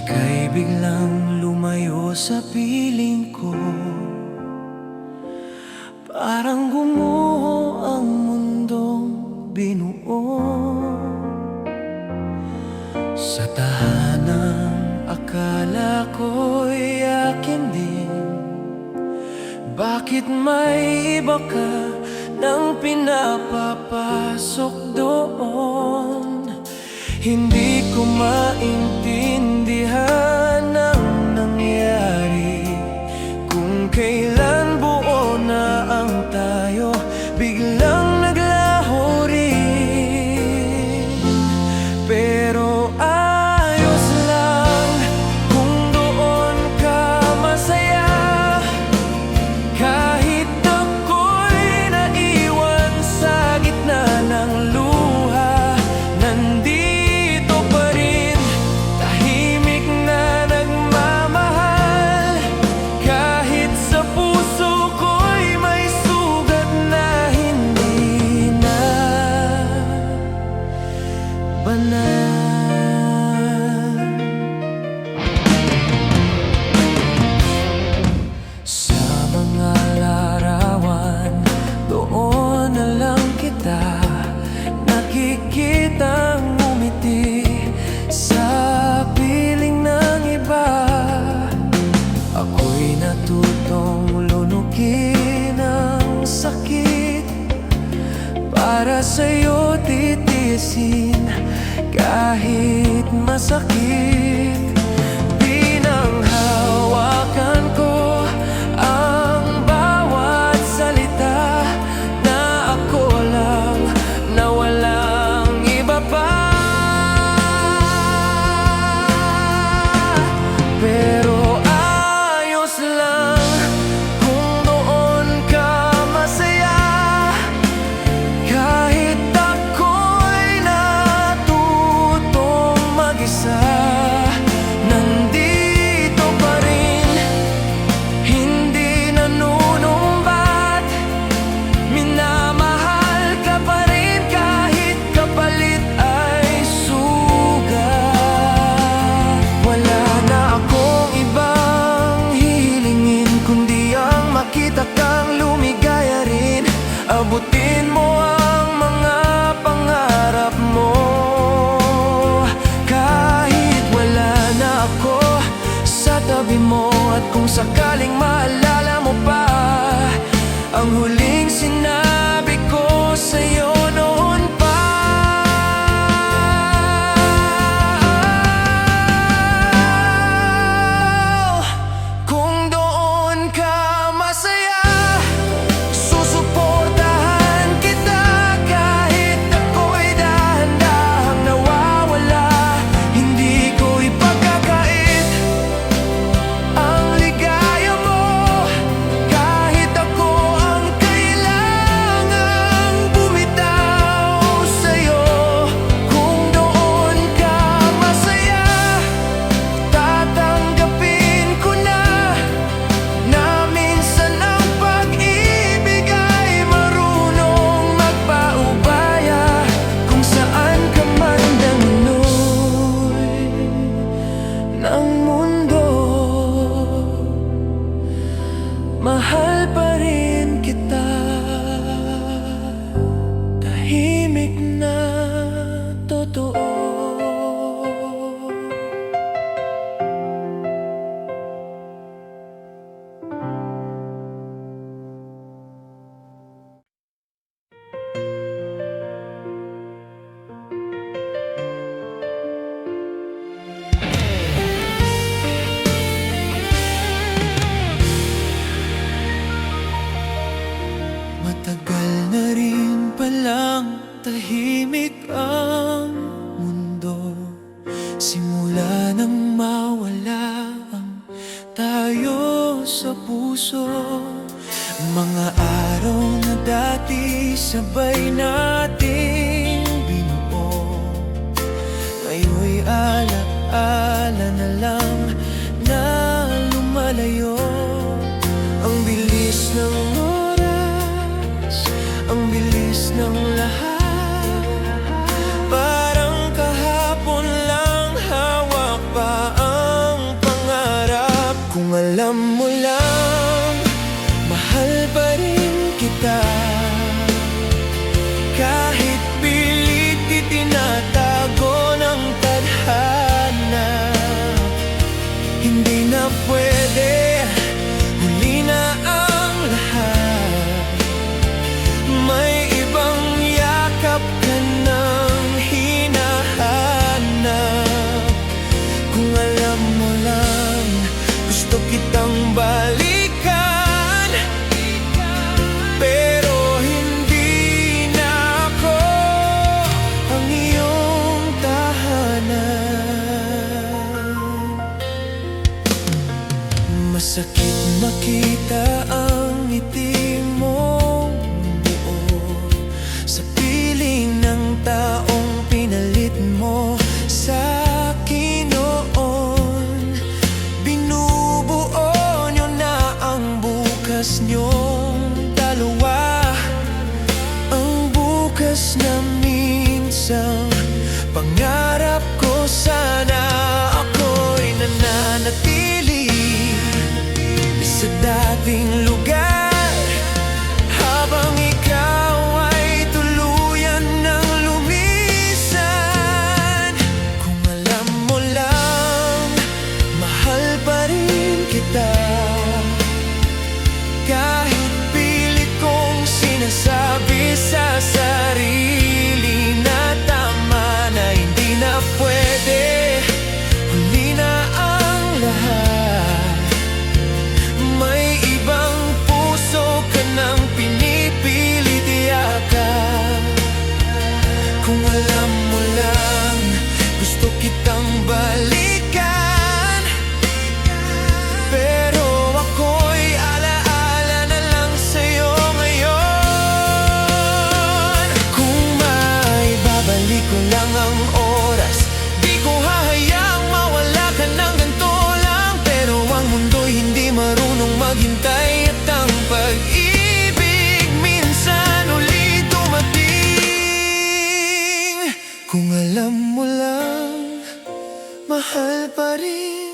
Ika'y biglang lumayo sa piling ko, parang gumuho ang mundong binuo. Sa tahanang akala ko'y akin din, bakit may iba ka nang pinapapasok doon? Hindi ko maintindihan ang nangyari, kung kailan buo na ang tayo, biglang naglaho rin. Pero ayos lang kung doon ka masaya, kahit ako'y naiwan sa gitna ng luha. Nandito pa rin, tahimik na nagmamahal, kahit sa puso ko'y may sugat na hindi na banal. Sa mga larawan, doon na lang kita nakikitang ngumiti sa piling ng iba. Ako'y natutong lunukin ang sakit, para sa'yo titiisin kahit masakit. Pinanghawakan ko ang bawat salita, na ako lang, na walang iba pa. Pero ayos lang kung doon ka masaya, kahit ako'y natutong mag-isa. Nandito pa rin, hindi nanunumbat, minamahal ka pa rin kahit kapalit ay sugat. Wala na akong ibang hihilingin, kundi ang makita kang lumigaya rin. Abutin mo ang mga pangarap mo, kahit wala na ako sa tabi mo. At kung sakaling maalala mo pa ang huling sinabi ko sa'yo noon pa, kung doon ka masaya, susuportahan kita kahit ako'y dahan-dahang nawawala. Hindi ko ipagkakait ang ligaya mo, kahit ako ang kailangang bumitaw sa'yo. Kung doon ka masaya, tatanggapin ko na minsan ang pag-ibig ay marunong magpaubaya. Kung saan ka man danunoy ng mundo, mahal pa rin kita. Tahimik na totoo. Matagal na rin palang tahimik ang mundo, simula nang mawala ang tayo sa puso. Mga araw na dati sabay nating binuo, ngayon'y ala-ala na lang na lumalayo. Ang bilis ng oras, ang bilis ng lahat, parang kahapon lang hawak pa ang Hindi na pwede, huli na ang lahat. May ibang yakap ka nang hinahanap. Kung alam mo lang, gusto kitang balikan, pero hindi na ako ang iyong tahanan. Masakit makita ang ngiti mong buo sa piling ng taong pinalit mo sa akin noon. Binubuo nyo na ang bukas nyong dalawa, ang bukas na minsang pangarap ko. Sana ako'y nananatili sa dating lugar, habang ikaw ay tuluyan ng lumisan. Kung alam mo lang, mahal pa rin kita, kahit pilit kong sinasabi sa sarili na tama na hindi na pwede, huli na ang lahat. May ibang puso ka nang pinipilit iyakap. Kung alam mo lang, gusto kitang balikan, pero ako'y alaala na lang sa'yo ngayon. Kung may babalik ko lang ang oras, di ko hahayaang mawala ka ng ganito lang. Pero ang mundo'y hindi marunong maghintay, at ang pag-ibig minsan ulit dumating. Kung alam mo lang, mahal pa rin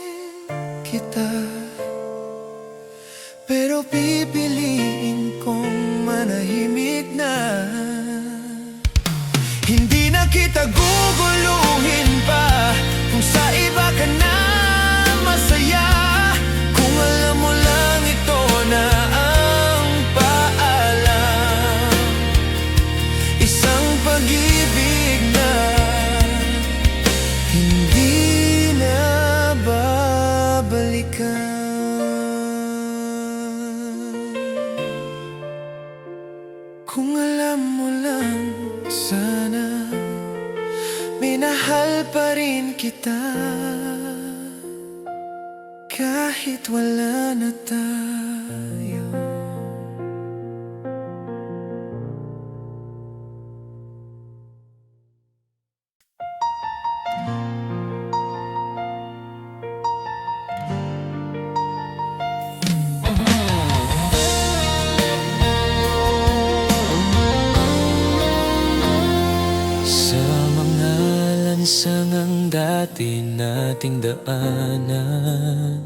kita, pero pipiliin kong manahimik na. Hindi na kita guguluhin pa kung sa iba ka na masaya. Kung alam mo lang, ito na ang paalam, isang pag-ibig na hindi na babalikan. Kung alam mo lang, sana minahal pa rin kita, kahit wala na tayo. Sa mga lansangang dati nating daanan,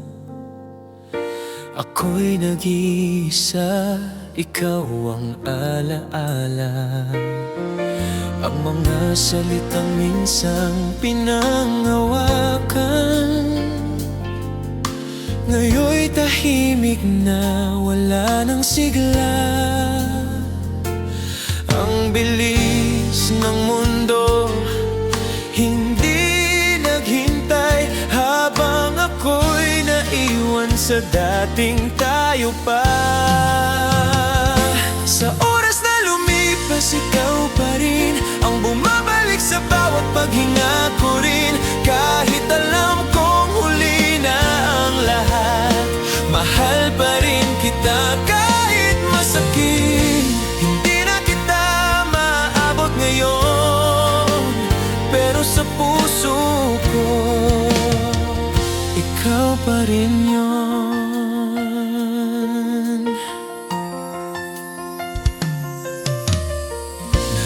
ako'y nag-iisa, ikaw ang alaala. Ang mga salitang minsang pinangawakan, ngayon'y tahimik na, wala nang sigla. Ang bilis ng mundo, hindi naghintay, habang ako'y naiwan sa dating tayo pa. Sa oras na lumipas, ikaw pa rin ang bumabalik sa bawat paghinga ko rin. Kahit alam kong huli na ang lahat, mahal pa rin kita kahit masakit. Hindi na kita maabot ngayon, pero sa puso ko, ikaw pa rin yun.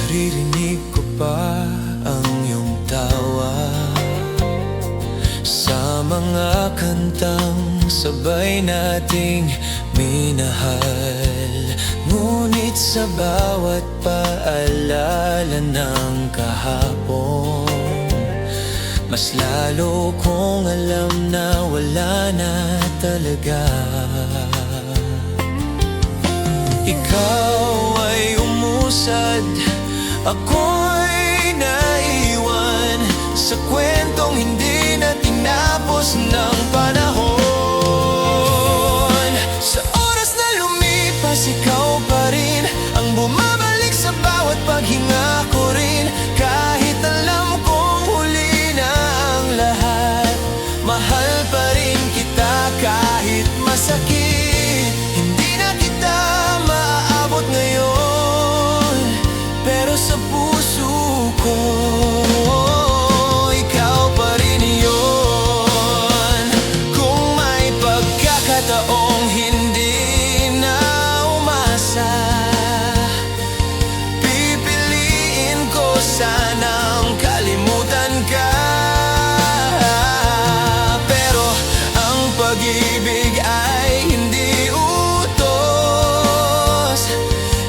Naririnig ko pa ang iyong tawa sa mga kantang sabay nating minahal. Ngunit sa bawat paalala ng kahapon, mas lalo kong alam na wala talaga. Ikaw ay umusad, ako'y naiwan sa kwentong hindi na tinapos ng panahon. Sa oras na lumipas, ikaw pa rin ang bumabalik sa bawat paghinga ko rin. Kahit alam kong huli na ang lahat, mahal pa rin kita kahit masakit. Hindi na kita maaabot ngayon, pero sa puso ko ikaw pa rin yun. Kung may pagkakataong hindi na umasa, pipiliin ko sanang kalimutan ka. Pero ang pag-ibig ay hindi utos,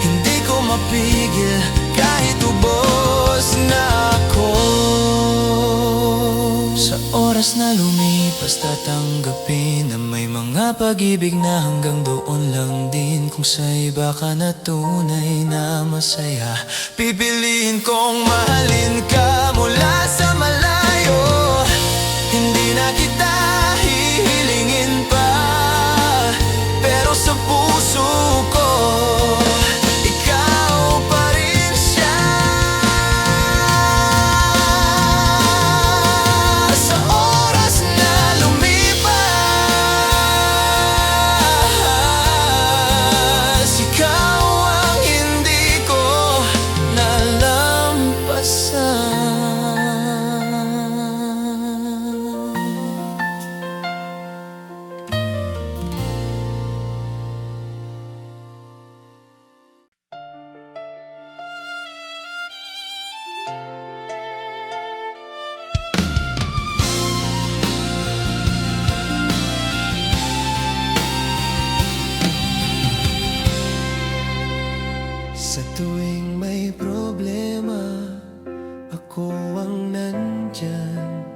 hindi ko mapigil kahit ubos na ako. Sa oras na lumipas, tatanggapin na may mga pag-ibig na hanggang doon lang din. Kung sa iba ka na tunay na masaya, pipiliin kong mahalin ka mula sa malayo. Hindi na kita hihilingin pa, pero sa puso ko ikaw pa rin siya. Sa oras na lumipas, ikaw ang hindi ko nalampasan. Sa tuwing may problema, ako ang nandyan.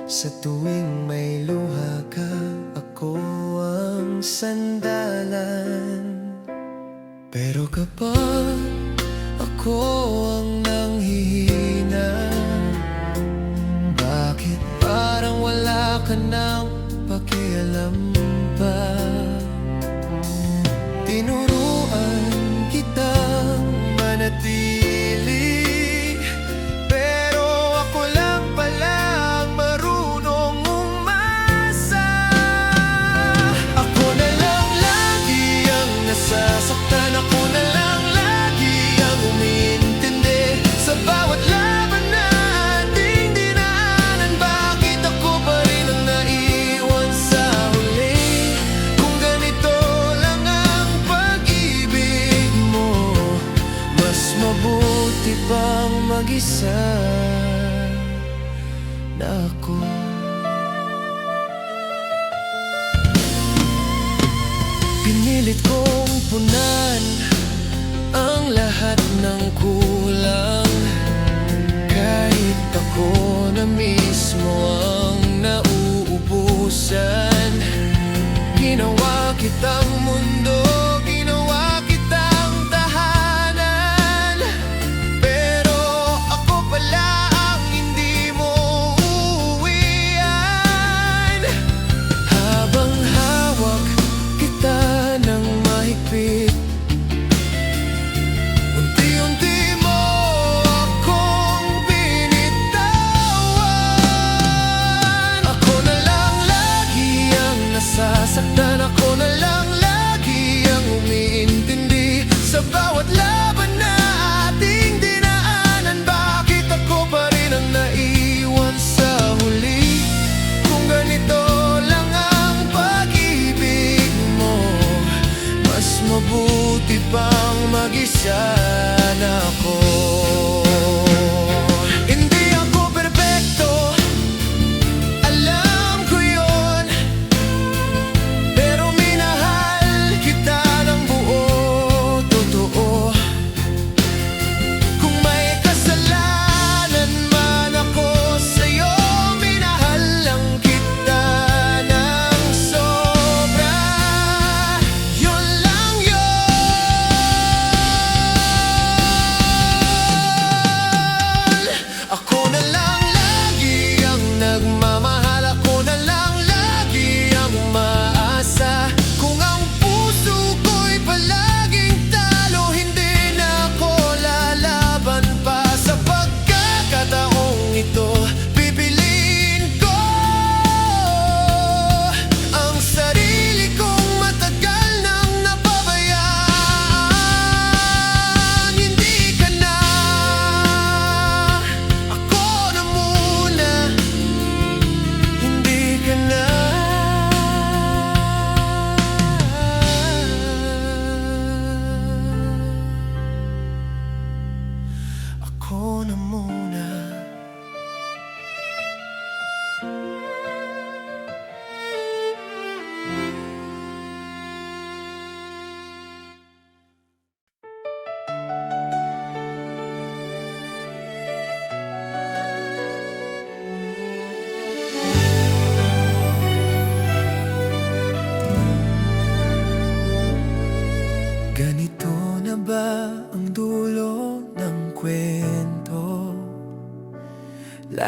Sa tuwing may luha ka, ako ang sandalan. Pero kapag ako ang nanghihina, bakit parang wala ka nang pakialam pa? Tinuruan kitang manatili, pero ako lang pala ang marunong umasa. Ako na lang lagi ang nasasaktan, ako na lang lagi ang umiintindi sa bawat laban na ating dinaanan. Bakit ako pa rin ang naiwan sa huli? Kung ganito lang ang pag-ibig mo, mas mabuti pang mag-isa na ako. Pinilit kong punan ang lahat ng kulang, kahit ako na mismo ang nauubusan. Ginawa kitang mundo, ginawa kitang tahanan, pero ako pala ang hindi mo uuwian. Habang hawak kita ng mahigpit,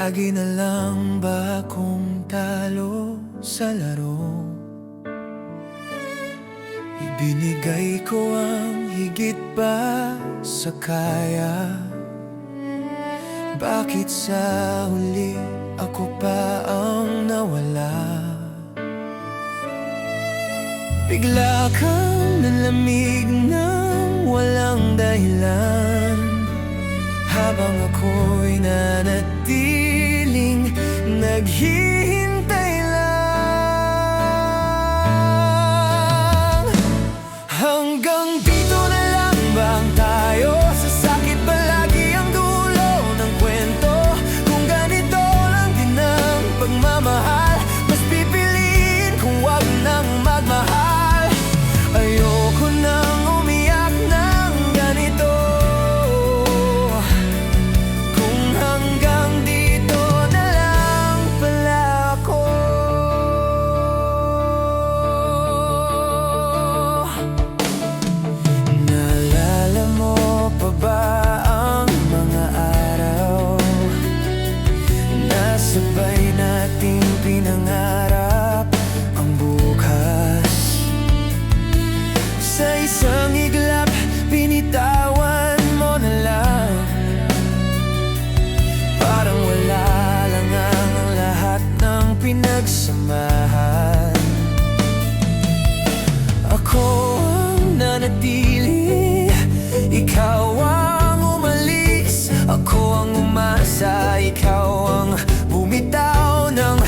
Lagi na lang ba akong talo sa laro? Ibinigay ko ang higit pa sa kaya. Bakit sa huli ako pa ang nawala? Bigla kang nalamig nang walang dahilan, habang ako'y nanatiling naghihintay lang. Hanggang dito na lang bang tayo? Sa sakit ba lagi ang dulo ng kwento? Kung ganito lang din ang pagmamahal, mas pipiliin kung wag nang magmahal. Ayoko nang umiyak ng ganito. Kung hanggang dito na lang pala ako. Naalala mo pa ba ang mga araw na sabay nating pinangarap ang bukas? Sa isang iglap, binitawan mo na lang. Parang wala lang ang lahat ng pinagsamahan. Ako ang nanatili, ikaw ang umalis. Ako ang umasa, ikaw ang bumitaw ng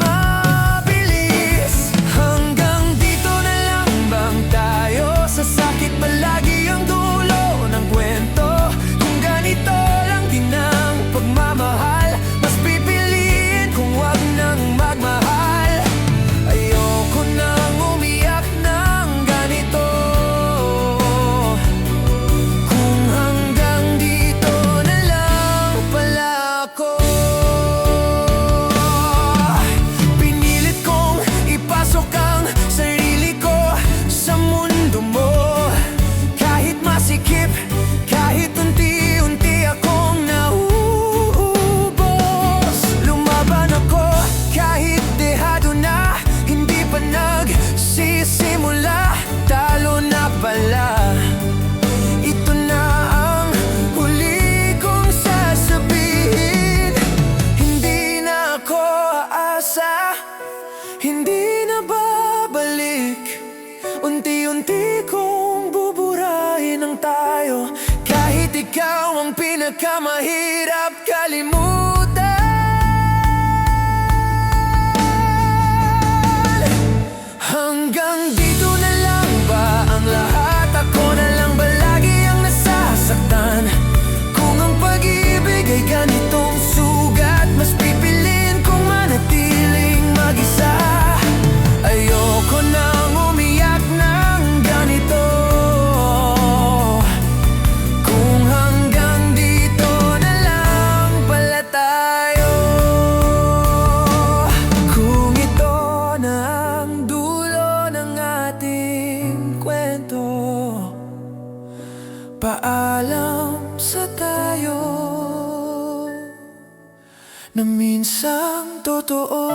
mabilis. Hanggang dito na lang bang tayo? Sa sakit ba lagi ang dulo ng kwento? Kung ganito lang din ang pagmamahal, mas pipiliin kung wag nang magmahal. Ayoko nang umiyak ng ganito. Kung hanggang dito na lang pala ako. Pinilit kong ipasok ang sarili ko sa mundo mo. Kahit masikip, kahit unti-unti akong nauubos. Lumaban ako kahit dehado na, hindi pa nagsisimula. Talo na pala. Ito na ang huli kong sasabihin. Hindi na ako aasa, hindi na babalik. Unti-unti kong buburahin ang tayo, kahit ikaw ang pinakamahirap kalimutan. Hanggang dito na lang ba ang lahat? Ako na lang ba lagi ang nasasaktan? Kung ang pag-ibig ay ganitong sugat, mas pipiliin kong manatiling mag-isa. Ayoko nang umiyak ng ganito. Kung hanggang dito na lang pala tayo. Kung ito na ang dulo ng ating kwento, paalam sa tayo na minsang totoo.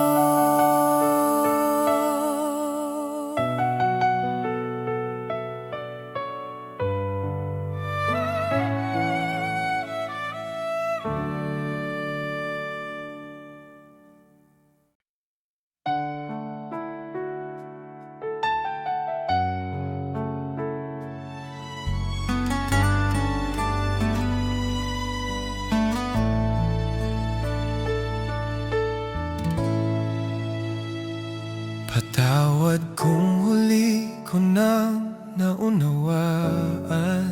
Patawad kung huli ko nang naunawaan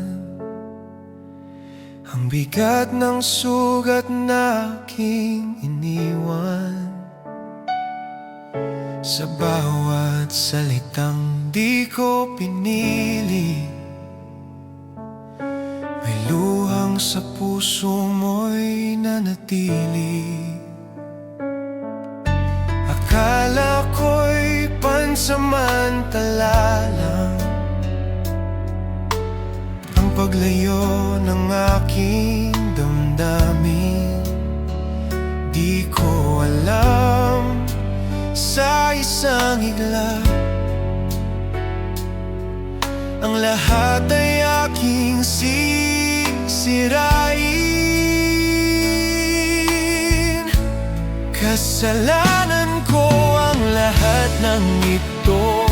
ang bigat ng sugat na aking iniwan. Sa bawat salitang di ko pinili, may luhang sa puso mo'y nanatili. Akala ko'y pansamantala lang ang paglayo ng aking damdamin. Di Di ko alam, sa isang higla ang lahat ay aking sisirain. Kasalanan ko ang lahat ng ito.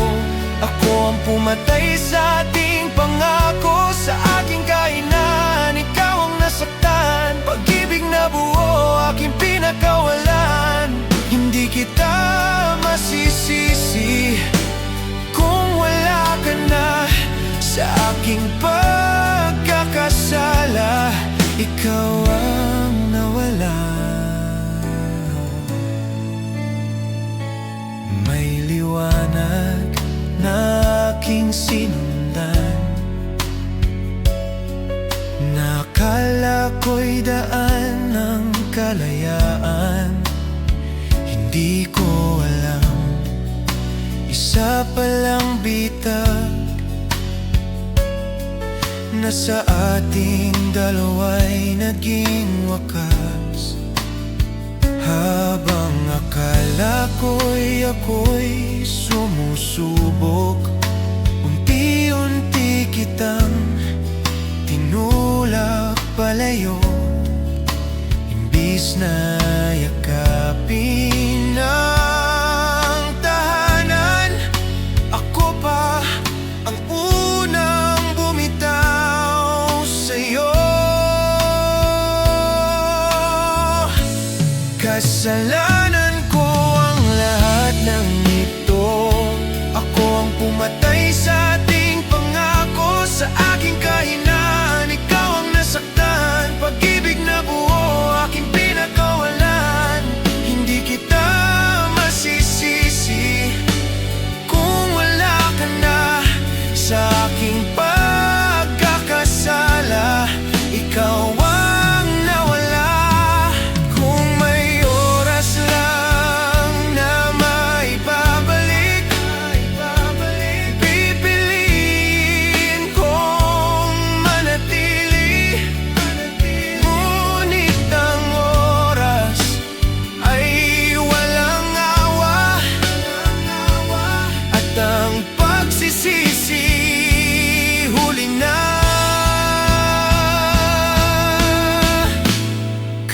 Ako ang pumatay sa ating pangako, sa aking kainan ikaw ang nasaktan. Pag-ibig na buo aking pinakawalan. Hindi kita masisisi kung wala ka na sa aking pagkakasala. Ikaw ang nawala. May liwanag na aking sinundan, nakala ko'y daan ng kalayaan. Hindi ko alam, isa palang bitag na sa ating dalawa'y naging wakas. Habang akala ako'y sumusubok, unti-unti kitang tinulak palayo. Imbis na yakapin ang tahanan, ako pa ang unang bumitaw sa'yo. Kasalanan ko ang lahat ng ito. Ako ang pumatay sa ating pangako, sa aking kainan ikaw ang nasaktan. Pag-ibig na buo aking pinakawalan. Hindi kita masisisi kung wala ka na sa aking pagkakasala. Ikaw ang nawala. Kung may oras lang na maibabalik, pipiliin kong manatili. Ngunit ang oras ay walang awa, at ang pagsisisi huli na.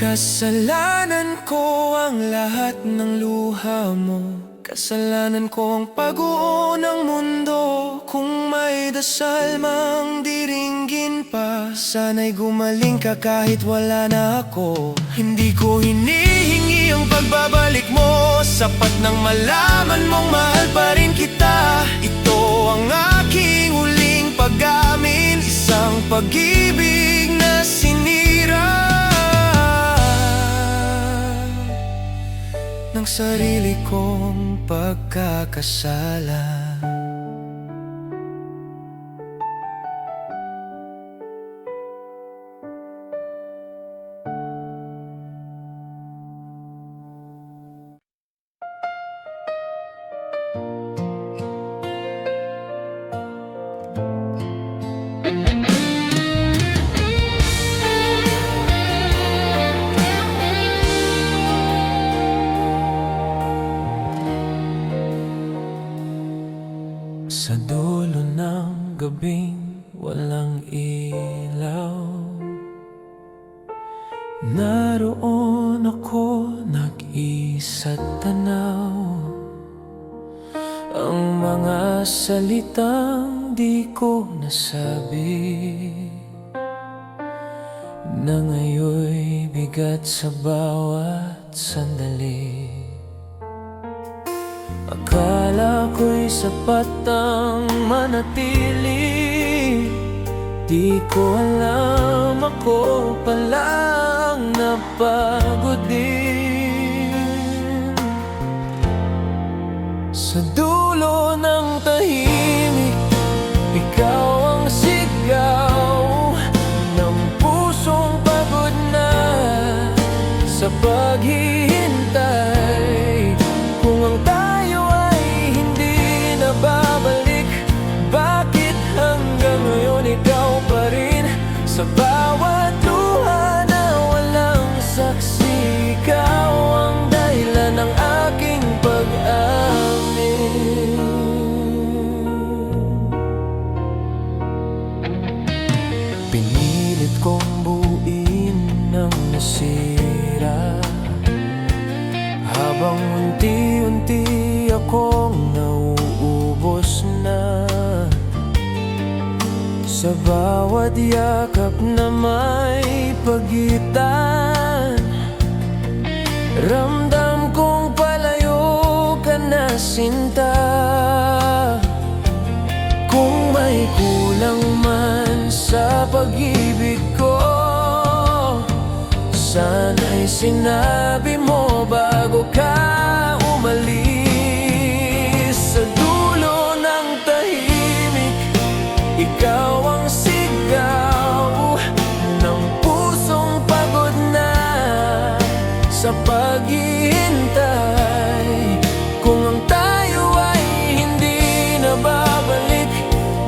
Kasalanan ko ang lahat ng luha mo. Kasalanan ko ang pag-uo ng mundo. Kung may dasal mang diringgin pa, sana'y gumaling ka kahit wala na ako. Hindi ko hinihingi ang pagbabalik mo, sapat nang malaman mong mahal pa rin kita. Ito ang aking huling pag-amin, isang pag-ibig na sinira ng sarili kong pagkakasala. Sa dulo ng gabing walang ilaw, naroon ako nag-isa't tanaw. Ang mga salitang di ko nasabi, na ngayon'y bigat sa bawat sandali. Akala ko'y sapat ang manatili, di ko alam ako palang napagod din. Sa dulo ng tahimik, ikaw ang sigaw ng pusong pagod na sa paghihintay. Kung ang tayo ay hindi na babalik, bakit hanggang ngayon ikaw pa rin? Sa bawat luha na walang saksi, ikaw Sa bawat yakap na may pagitan, ramdam kong palayo ka na, sinta. Kung may kulang man sa pag-ibig ko, sana'y sinabi mo bago ka umalis. Sa dulo ng tahimik, ikaw ang sigaw ng pusong pagod na sa paghihintay. Kung ang tayo ay hindi na babalik,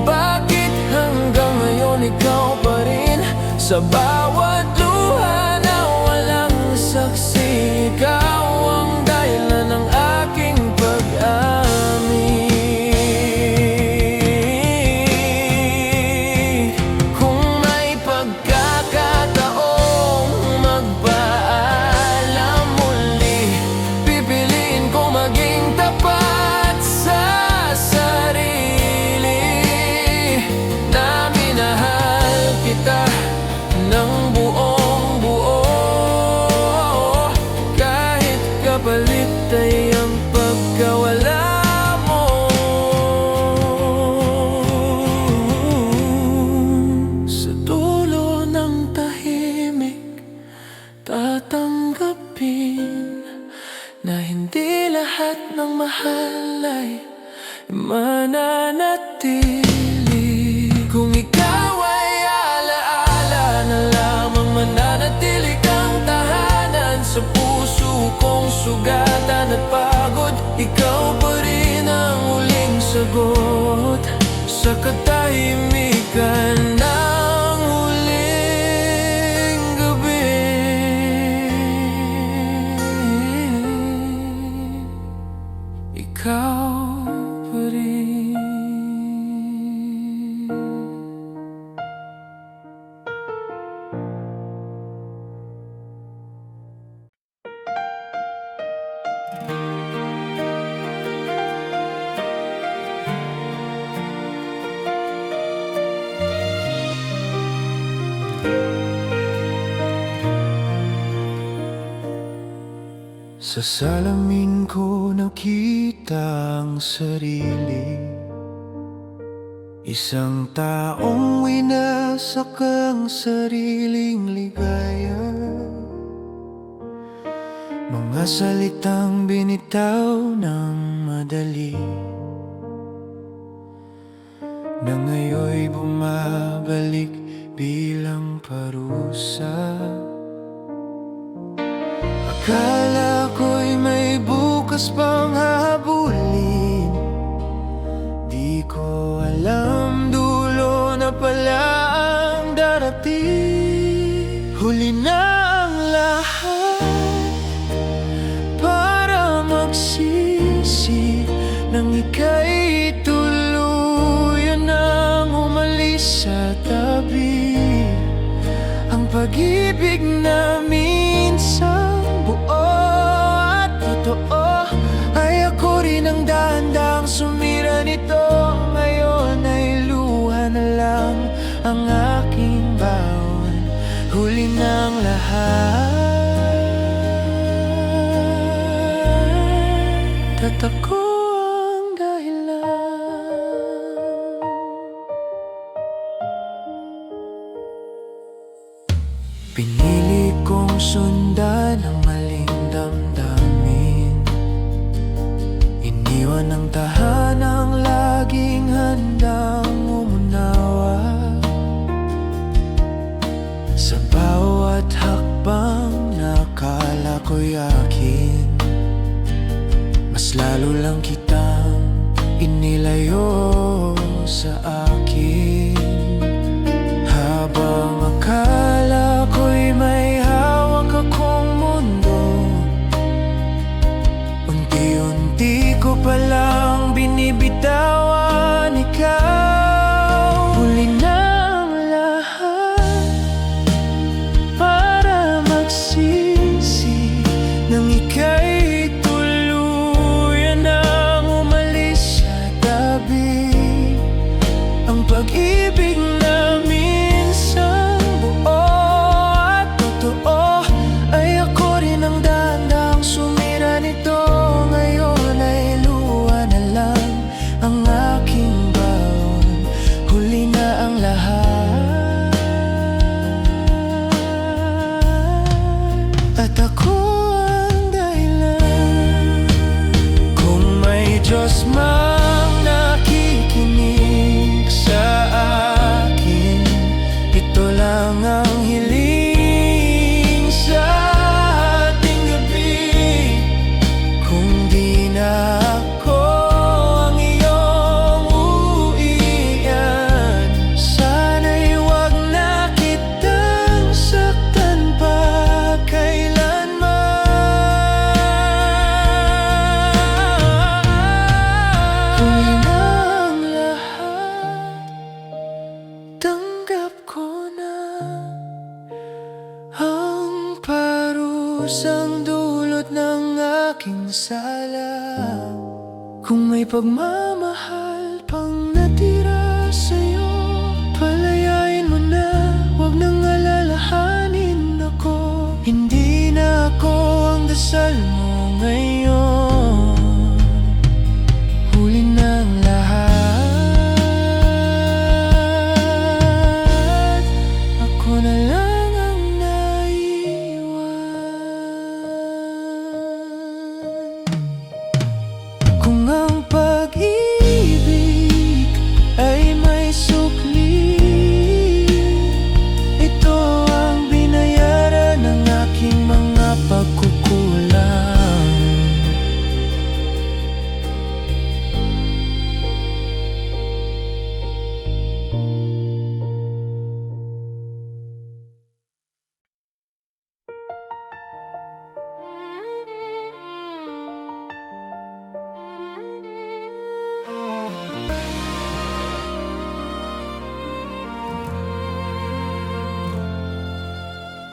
bakit hanggang ngayon ikaw pa rin? Sa bawat luha na walang saksi, ikaw ang dahilan ng aking pag-amin. Kung may pagkakataong magpaalam muli, pipiliin ko maging tapat sa sarili na minahal kita ng buong buo, kahit kapalit ay ang pagkawala mo. Sa dulo ng tahimik, tatanggapin na hindi lahat ng mahal ay mananatili. Kung ikaw ay alaala na lamang, mananatili kang tahanan sa puso kong sugatan at pagod. Ikaw pa rin ang huling sagot sa katahimikan ng huling gabi. Ikaw pa rin. Sa salamin ko nakita ang sarili, isang taong winasak ang sariling ligaya. Mga salitang binitaw ng madali, na ngayon'y bumabalik bilang parusa. Akala ko'y may bukas pang hahabulin, di ko alam dulo na pala ang darating. Huli na ang lahat para magsisi, nang ika'y tuluyan nang umalis sa tabi. Ang pag-ibig na minsan buo at totoo, ay ako rin ang dahan-dahang sumira nito. Ngayon ay luha na lang ang aking baon. Huli ng lahat, tatako ang dahilan. Pinili kong sundan ang maling damdamin, iniwan ang tahanang laging handang umunawa. Sa bawat hakbang na akala ko'y akin, mas lalo lang kitang inilayo sa akin. Habang akala ko'y may hawak akong mundo, unti-unti ko palang binibitawan ikaw. Huli na ang lahat para magsisi, nang ika'y tuluyan nang umalis sa tabi. Ang Kung may pagmamahal pang natira sa'yo, palayain mo na, huwag nang alalahanin ako. Hindi na ako ang dasal mo ngayon. Huli ng lahat, ako na lang ang naiwan. Kung ang pag-ibig ay may sukli, ito ang binayaran ng aking mga pagkukulang.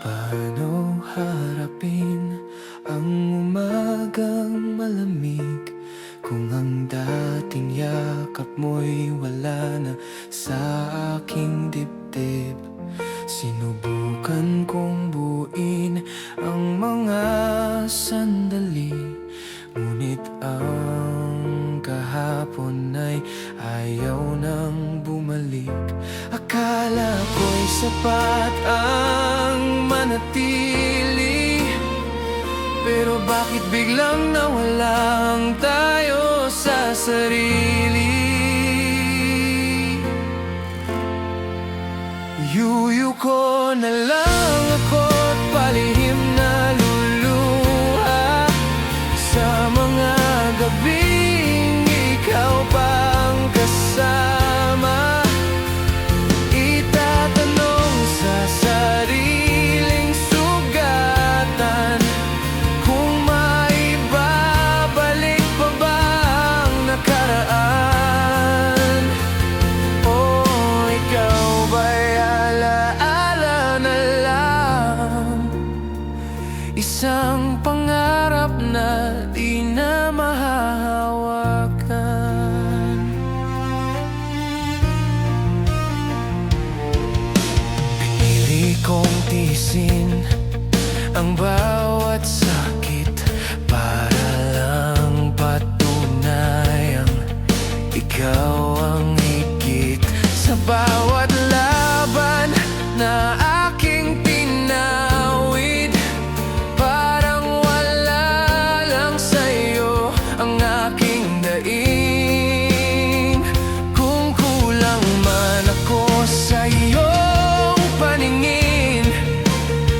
Paano harapin ang umagang malamig kung ang dating yakap mo'y wala na sa aking dibdib? Sinubukan kong buuin ang mga sandali, ngunit ang kahapon ay ayaw nang bumalik. Akala ko'y sapat ang manatili, pero bakit biglang nawalang tayo sa sarili? Yuyu ko na lang ako't palihim na luluha sa mga gabing ikaw pa ang kasama. Itatanong sa sariling sugatan kung maibabalik pa ba ang nakaraan. O ikaw ba'y alaala na lang, isang pangarap na di na mahahawakan? Pinili kong tiisin ang bawat sakit para lang patunayang ikaw ang higit sa bawat laban na aking pinawid. Parang wala lang sa'yo ang aking daing. Kung kulang man ako sa iyong paningin,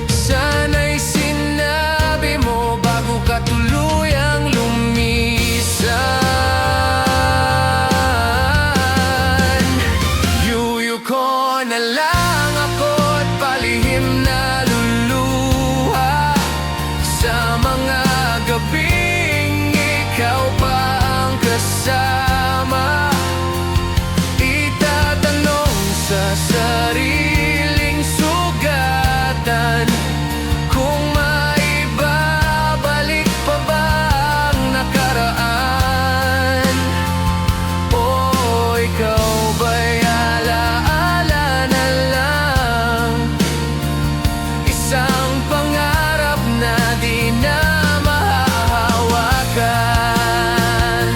sana'y sinabi mo bago ka tuluyang lumisan. Yuyu ko na lang ako't palihim na luluha sa mga gabing ikaw pa ang kasama. Itatanong sa sariling sugatan kung maibabalik pa ba ang nakaraan. O ikaw ba'y alaala na lang, isang pangarap na di na mahahawakan?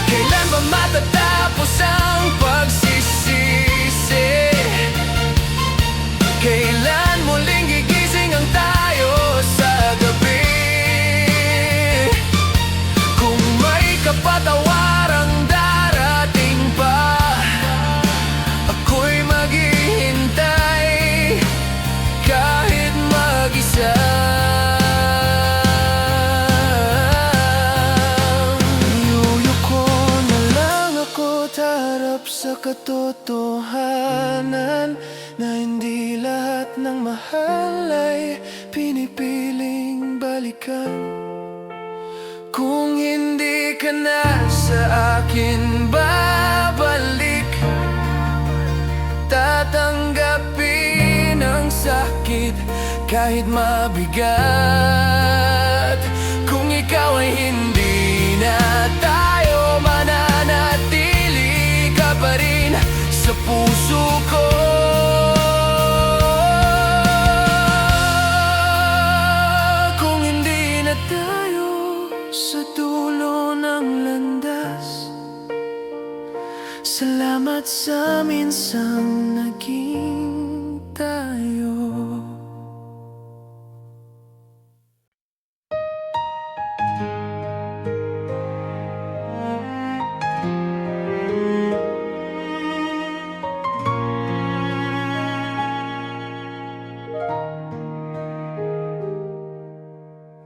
Kailan ba matatapos ang pagsisisi? Kailan muling gigising ang tayo sa gabi? Kung may kapatawarang darating pa, ako'y maghihintay kahit mag-isa. Yuyu ko na lang ako't harap sa katotohanan na hindi lahat ng mahal ay pinipiling balikan. Kung hindi ka na sa akin babalik, tatanggapin ang sakit kahit mabigat. Kung ikaw ay hindi na Salamat sa minsang naging tayo.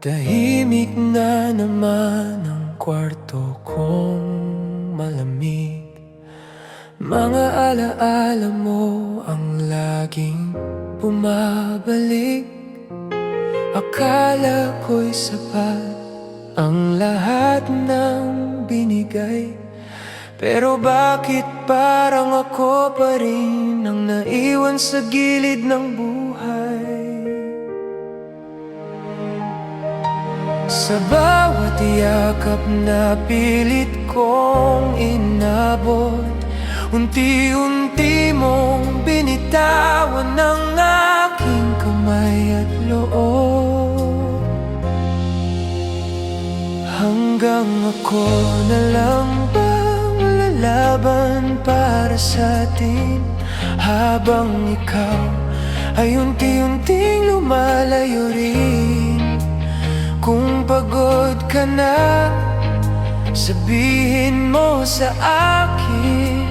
Tahimik na naman ang kwarto kong malamig. Mga alaala mo ang laging bumabalik. Akala ko'y sapat ang lahat ng binigay, pero bakit parang ako pa rin ang naiwan sa gilid ng buhay? Sa bawat yakap na pilit kong inabot, unti-unti mong binitawan ng aking kamay at loob. Hanggang ako na lang bang lalaban para sa atin, habang ikaw ay unti-unting lumalayo rin. Kung pagod ka na, sabihin mo sa akin,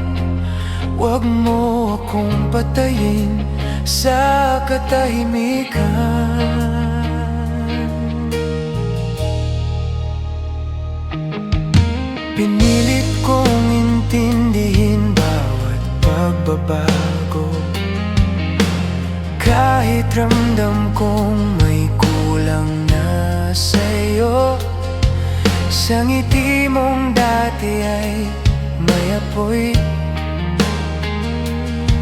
huwag mo akong patayin sa katahimikan. Pinilit kong intindihin bawat pagbabago, kahit ramdam kong may kulang na sa'yo. Sa ngiti mong dati ay may apoy,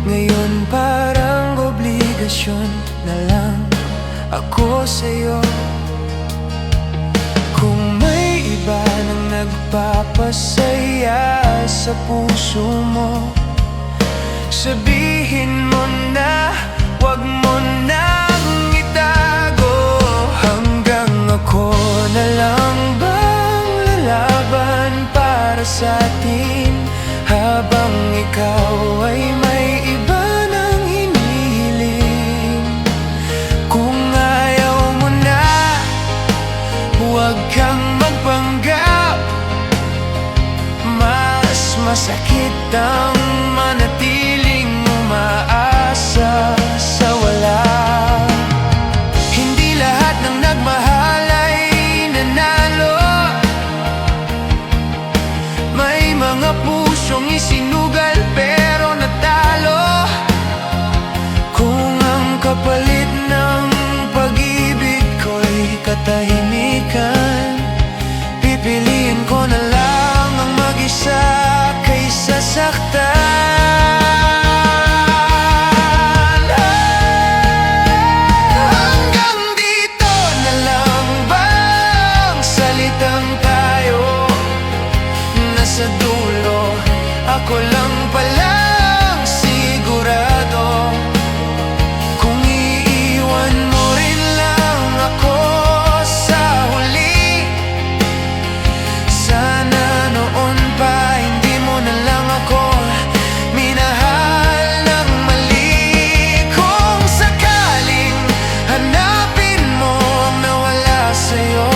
ngayon parang obligasyon na lang ako sa'yo. Kung may iba nang nagpapasaya sa puso mo, sabihin mo na huwag mo nang itago. Hanggang ako na lang bang lalaban para sa atin, habang ikaw ay may iba nang hinihiling. Kung ayaw mo na, huwag kang magpanggap. Mas masakit ang manatiling umaasa sa wala. Hindi lahat ng nagmahal ay nanalo. May mga pusong isinugal pero natalo. Kung ang kapalit ng pag-ibig ko'y katahimikan, pipiliin ko na lang ang mag-isa kaysa saktan. Hanggang dito na lang bang salitang tayo? Nasa dulo, ako lang palang sigurado. Kung iiwan mo rin lang ako sa huli, sana noon pa hindi mo na lang ako minahal ng mali. Kung sakaling hanapin mo ang nawala sa'yo,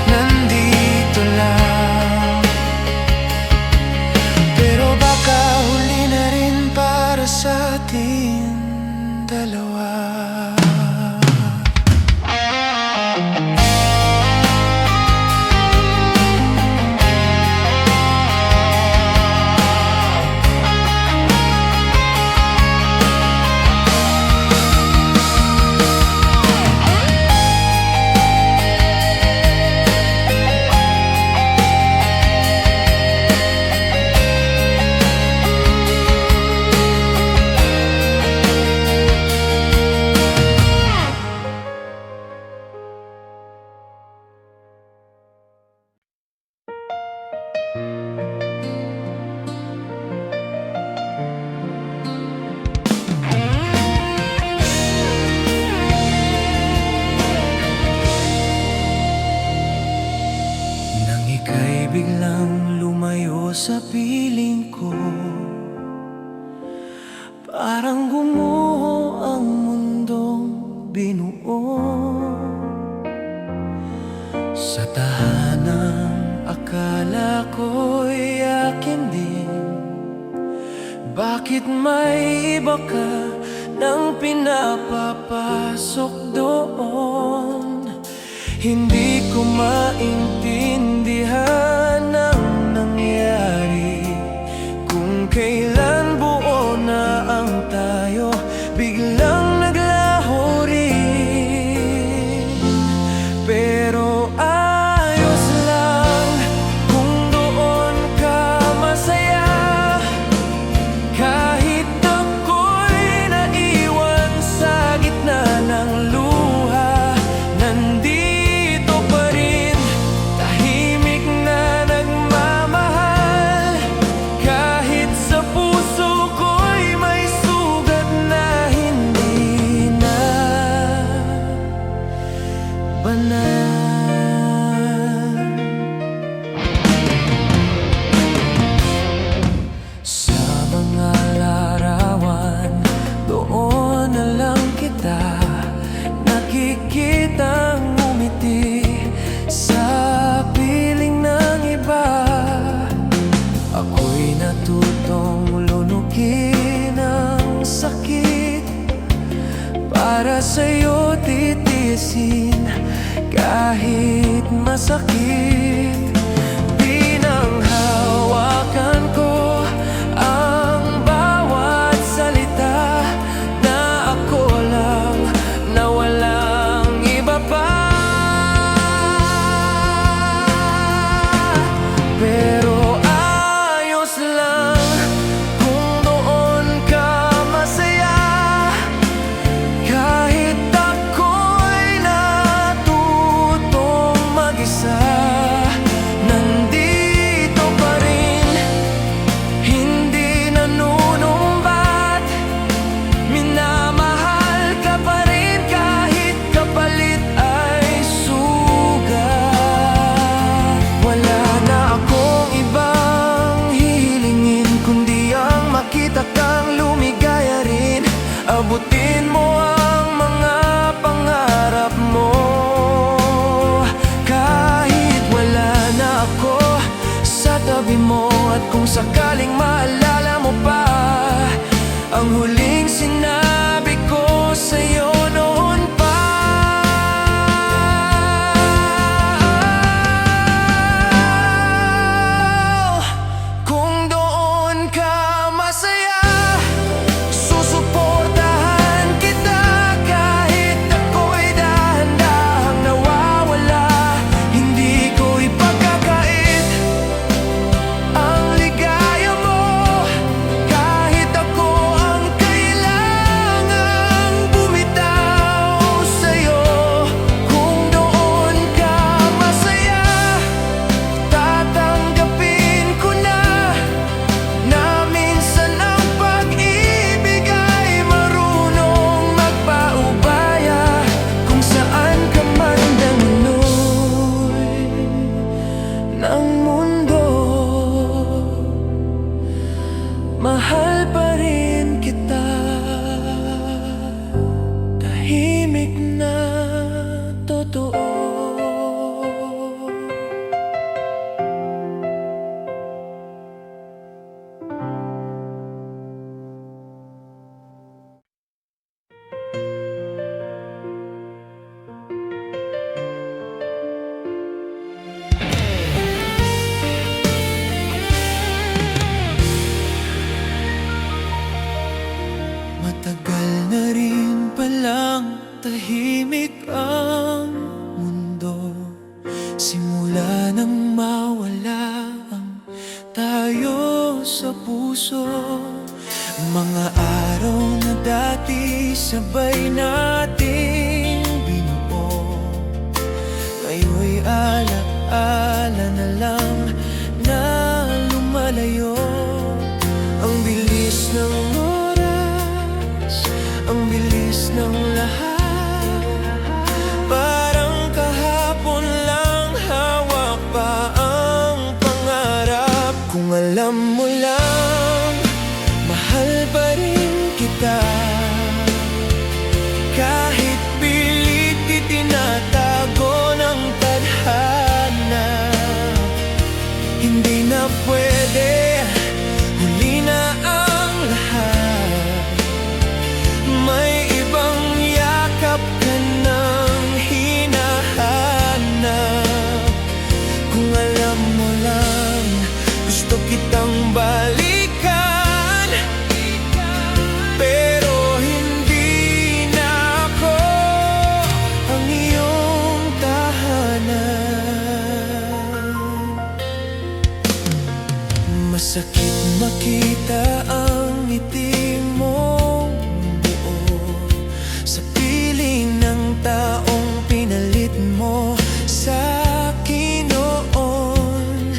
nandito lang. Pero bakit ko sa piling ko, parang gumuho ang mundong binuo. Sa tahanang akala ko'y akin din, bakit may iba ka nang pinapapasok doon? Hindi ko maintindihan ang nangyari, kung kailan buo na ang tayo, biglang naglaho rin. Pero ayos lang kung doon ka masaya, kahit ako'y naiwan sa gitna ng luha. Nandito pa rin, tahimik na nagmamahal, kahit sa puso ko'y may sugat na hindi na banal. Sa mga larawan, doon na lang kita nakikitang ngumiti sa piling ng iba. Ako'y natutong lunugin ang sakit, para sa'yo titiisin kahit masakit. Pinanghawakan ko ang bawat salita, na ako lang, na walang iba pa. Pero ayos lang kung doon ka masaya, kahit ako'y natutong mag-isa. Nandito pa rin, hindi nanunumbat, minamahal ka pa rin kahit kapalit ay sugat. Wala na akong ibang hihilingin, kundi ang makita kang lumigaya rin. Abutin mo ang mga pangarap mo, kahit wala na ako sa tabi mo. At kung sakaling maalala mo pa ang huling sinabi ko sa'yo noon pa, kung doon ka masaya, susuportahan kita kahit ako'y dahan-dahang nawawala. Hindi ko ipagkakait ang ligaya mo, kahit ako ang kailangang bumitaw sa'yo. Kung doon ka masaya, tatanggapin ko na minsan ang pag-ibig ay marunong magpaubaya. Kung saan ka man damunoy ng mundo, mahal pa rin kita. Tahimik na totoo. Matagal na rin palang tahimik ang mundo, simula nang mawala ang tayo sa puso. Mga araw na dati sabay nating binuo, ngayon'y ala-ala na lang na lumalayo. Ang bilis ng oras, ang bilis ng lahat, parang kahapon lang hawak pa ang pangarap. Kung Kung alam mo lang, mahal pa rin kita. Kahit pilit itinatago ng tadhana, hindi na pwede, huli na ang lahat. May ibang yakap ka nang hinahanap. Kung alam mo lang, gusto kitang balikan, pero hindi na ako ang iyong tahanan. Masakit makita ang ngiti mong buo sa piling ng taong pinalit mo sa akin noon.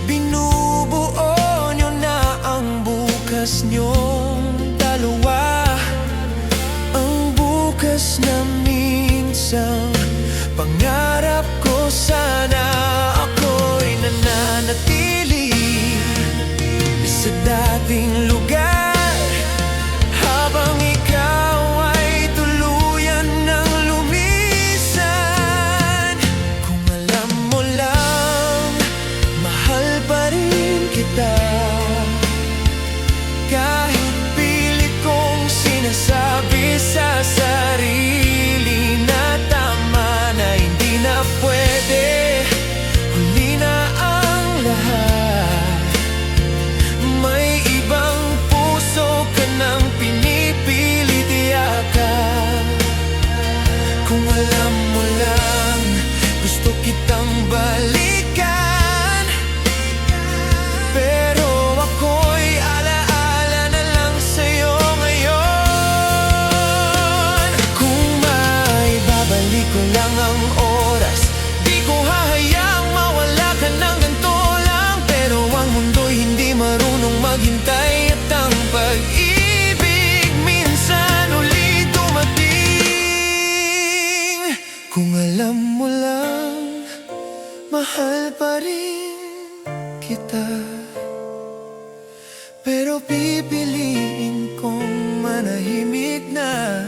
Binubuo nyo na ang bukas nyong dalawa, ang bukas na minsang pangarap ko. Sana ako'y nananatili sa dating lugar, habang ikaw ay tuluyan ng lumisan. Kung alam mo lang, mahal pa rin kita. Kahit pilit kong sinasabi sa sarili na tama na, hindi na pwede, huli na ang lahat. May ibang puso ka nang pinipilit iyakap. Kung alam mo lang, gusto kitang balikan, pero ako'y alaala na lang sa'yo ngayon. Kung maibabalik ko lang ang oras, di ko hahayaang mawala ka ng ganito lang. Pero ang mundo'y hindi marunong maghintay, at ang pag-ibig minsan uli dumating. Kung alam mo lang, mahal pa rin kita, pero pipiliin kong manahimik na.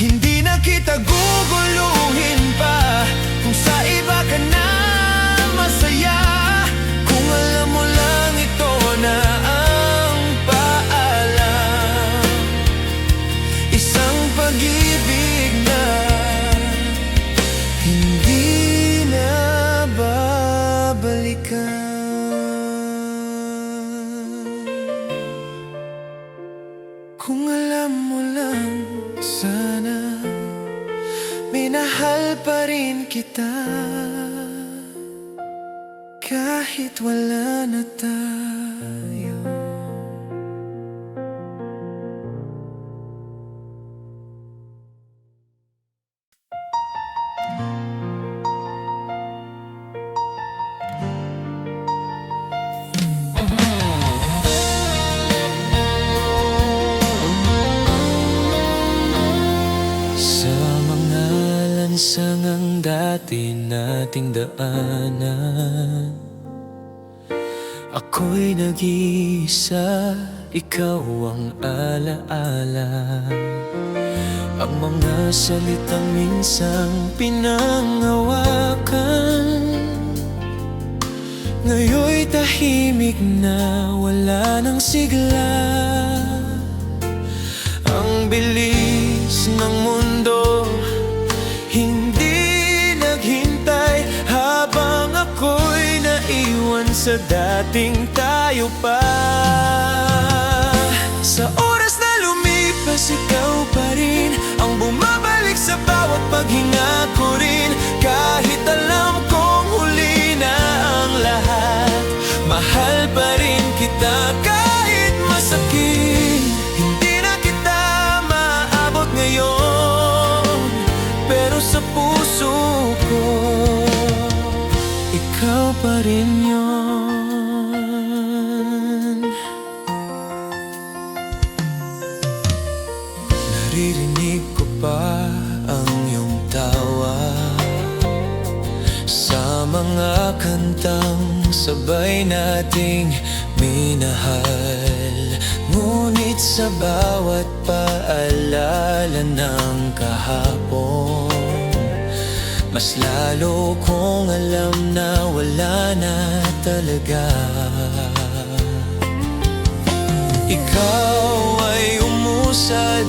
Hindi na kita guguluhin pa kung sa iba ka na masaya. Kung alam mo lang, ito na ang paalam, isang pag-ibig na hindi na babalikan. Kung alam mo lang, sana minahal pa rin kita, kahit wala na tayo. Sa mga lansangang dati nating daanan, ako'y nag-iisa, ikaw ang alaala. Ang mga salitang minsang pinangawakan, ngayon'y tahimik na, wala nang sigla. Ang bilis ng mundo, hindi naghintay, habang ako'y naiwan sa dating tayo pa. Sa oras na lumipas, ikaw pa rin ang bumabalik sa bawat paghinga ko rin. Kahit alam kong huli na ang lahat, mahal pa rin kita kahit masakit. Hindi na kita maabot ngayon, pero sa puso ko, ikaw pa rin yun. Naririnig ko pa ang iyong tawa tunay nating minahal. Ngunit sa bawat paalala ng kahapon, mas lalo kong alam na wala na talaga. Ikaw ay umusad,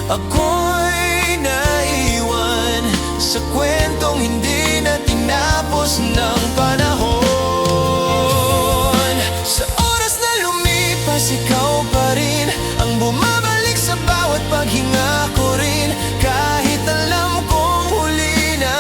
ako'y naiwan sa kwentong hindi na tinapos ng panahon. Sa oras na lumipas, ikaw pa rin ang bumabalik sa bawat paghinga ko rin. Kahit alam kong huli na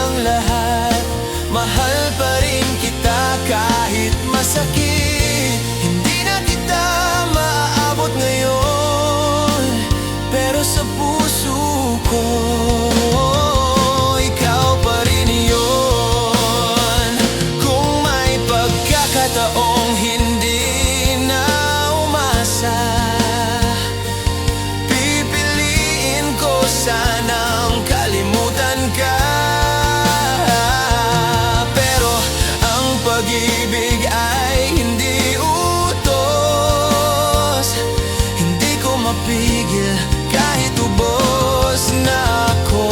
ang lahat, mahal pa rin kita kahit masakit. Hindi na kita maaabot ngayon, pero sa puso ko ikaw pa rin yun. Kung may pagkakataong hindi na umasa, pipiliin ko sanang kalimutan ka. Pero ang pag-ibig ay hindi utos, hindi ko mapigil kahit ubos na ako.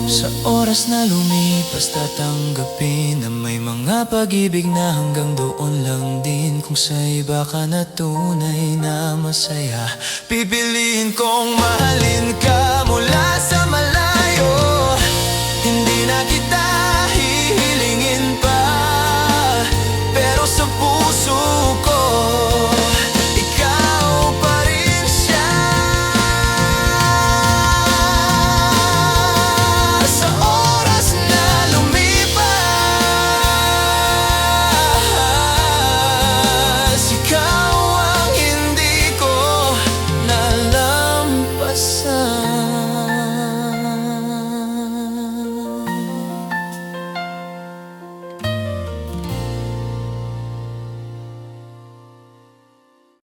Sa oras na lumipas, tatanggapin na may mga pag-ibig na hanggang doon lang din. Kung sa iba ka na tunay na masaya, pipiliin kong mahalin ka mula sa malayo.